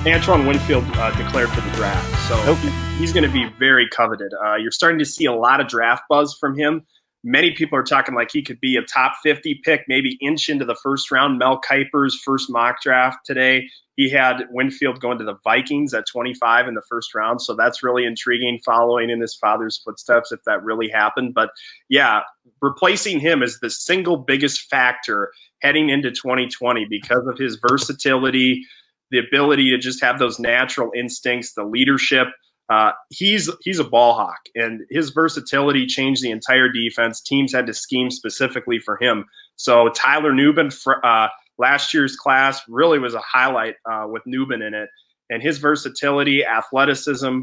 Antoine Winfield declared for the draft, so he's going to be very coveted. You're starting to see a lot of draft buzz from him. Many people are talking like he could be a top 50 pick, maybe inch into the first round. Mel Kiper's first mock draft today, he had Winfield going to the Vikings at 25 in the first round, so that's really intriguing, following in his father's footsteps if that really happened. But yeah, replacing him is the single biggest factor heading into 2020 because of his versatility, the ability to just have those natural instincts, the leadership. He's a ball hawk, and his versatility changed the entire defense. Teams had to scheme specifically for him. So Tyler Nubin, last year's class, really was a highlight with Nubin in it. And his versatility, athleticism,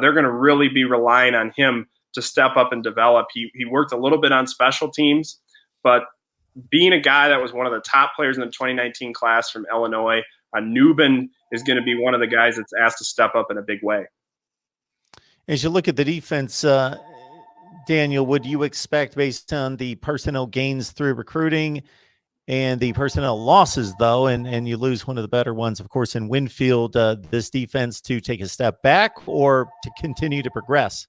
they're going to really be relying on him to step up and develop. He worked a little bit on special teams, but being a guy that was one of the top players in the 2019 class from Illinois, Nubin is going to be one of the guys that's asked to step up in a big way. As you look at the defense, Daniel, would you expect, based on the personnel gains through recruiting and the personnel losses, though, and you lose one of the better ones, of course, in Winfield, this defense to take a step back or to continue to progress?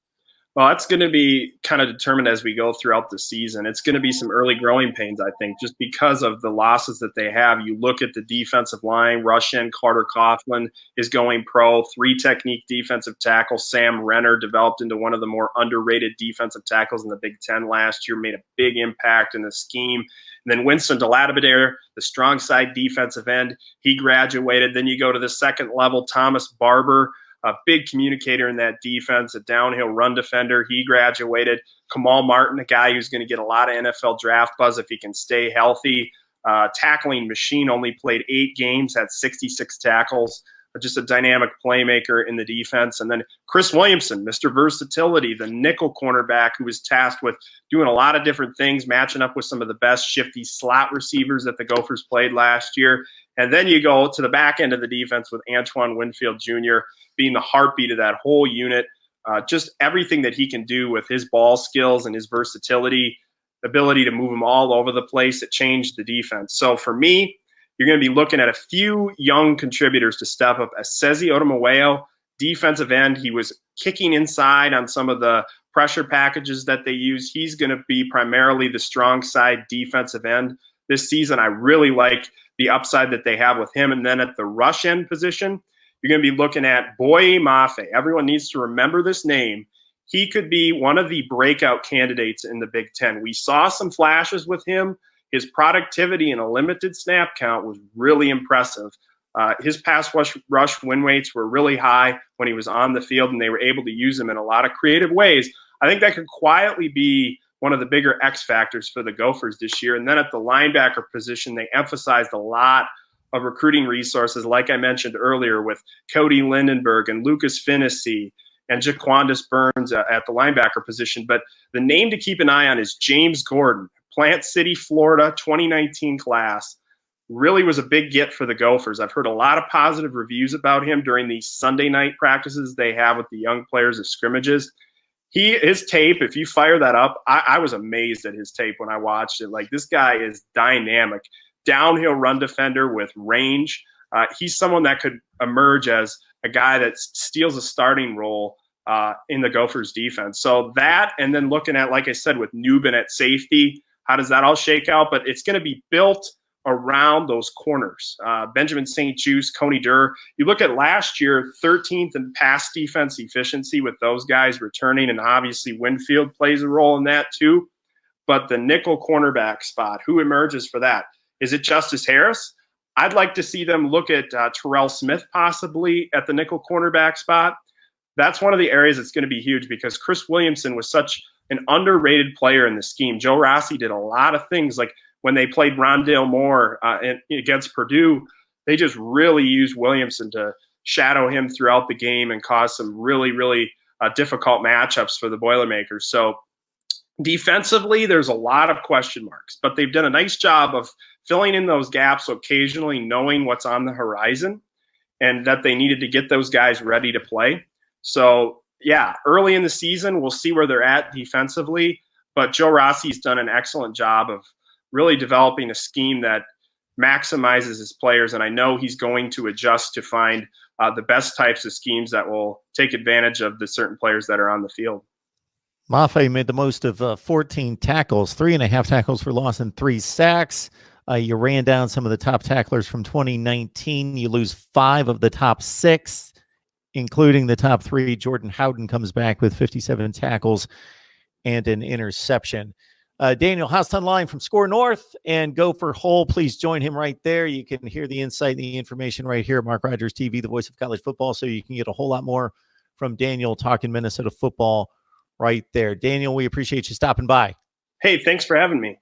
Well, it's going to be kind of determined as we go throughout the season. It's going to be some early growing pains, I think, just because of the losses that they have. You look at the defensive line, rush end, Carter Coughlin is going pro, 3 technique defensive tackles. Sam Renner developed into one of the more underrated defensive tackles in the Big Ten last year, made a big impact in the scheme. And then Winston DeLadebedaire, the strong side defensive end, he graduated. Then you go to the second level, Thomas Barber, a big communicator in that defense, a downhill run defender. He graduated. Kamal Martin, a guy who's going to get a lot of NFL draft buzz if he can stay healthy. Tackling machine, only played 8 games, had 66 tackles. Just a dynamic playmaker in the defense. And then Chris Williamson, Mr. Versatility, the nickel cornerback who was tasked with doing a lot of different things, matching up with some of the best shifty slot receivers that the Gophers played last year. And then you go to the back end of the defense with Antoine Winfield Jr. being the heartbeat of that whole unit. Just everything that he can do with his ball skills and his versatility, ability to move them all over the place, it changed the defense. So for me, you're going to be looking at a few young contributors to step up. Asezi Otomowayo, defensive end, he was kicking inside on some of the pressure packages that they use. He's going to be primarily the strong side defensive end this season. I really like the upside that they have with him. And then at the rush end position, you're going to be looking at Boye Mafe. Everyone needs to remember this name. He could be one of the breakout candidates in the Big Ten. We saw some flashes with him. His productivity in a limited snap count was really impressive. His pass rush win rates were really high when he was on the field, and they were able to use him in a lot of creative ways. I think that could quietly be one of the bigger X factors for the Gophers this year. And then at the linebacker position, they emphasized a lot of recruiting resources, like I mentioned earlier, with Cody Lindenberg and Lucas Finnessy and Jaquandis Burns at the linebacker position. But the name to keep an eye on is James Gordon, Plant City, Florida, 2019 class. Really was a big get for the Gophers. I've heard a lot of positive reviews about him during these Sunday night practices they have with the young players at scrimmages. His tape, if you fire that up, I was amazed at his tape when I watched it. Like, this guy is dynamic. Downhill run defender with range. He's someone that could emerge as a guy that steals a starting role in the Gophers defense. So that, and then looking at, like I said, with Nubin at safety, how does that all shake out? But it's going to be built around those corners. Benjamin St. Juste, Coney Durr. You look at last year, 13th in pass defense efficiency with those guys returning, and obviously Winfield plays a role in that too. But the nickel cornerback spot, who emerges for that? Is it Justice Harris? I'd like to see them look at Terrell Smith possibly at the nickel cornerback spot. That's one of the areas that's going to be huge because Chris Williamson was such an underrated player in the scheme. Joe Rossi did a lot of things, like when they played Rondale Moore against Purdue, they just really used Williamson to shadow him throughout the game and cause some really, really difficult matchups for the Boilermakers. So defensively, there's a lot of question marks, but they've done a nice job of filling in those gaps occasionally, knowing what's on the horizon and that they needed to get those guys ready to play. So, yeah, early in the season, we'll see where they're at defensively, but Joe Rossi's done an excellent job of really developing a scheme that maximizes his players, and I know he's going to adjust to find the best types of schemes that will take advantage of the certain players that are on the field. Mafe made the most of 14 tackles, 3.5 tackles for loss, and 3 sacks. You ran down some of the top tacklers from 2019. You lose 5 of the top 6, including the top 3. Jordan Howden comes back with 57 tackles and an interception. Daniel House online from Score North and Gopher Hole. Please join him right there. You can hear the insight and the information right here at Mark Rogers TV, the voice of college football, so you can get a whole lot more from Daniel talking Minnesota football right there. Daniel, we appreciate you stopping by. Hey, thanks for having me.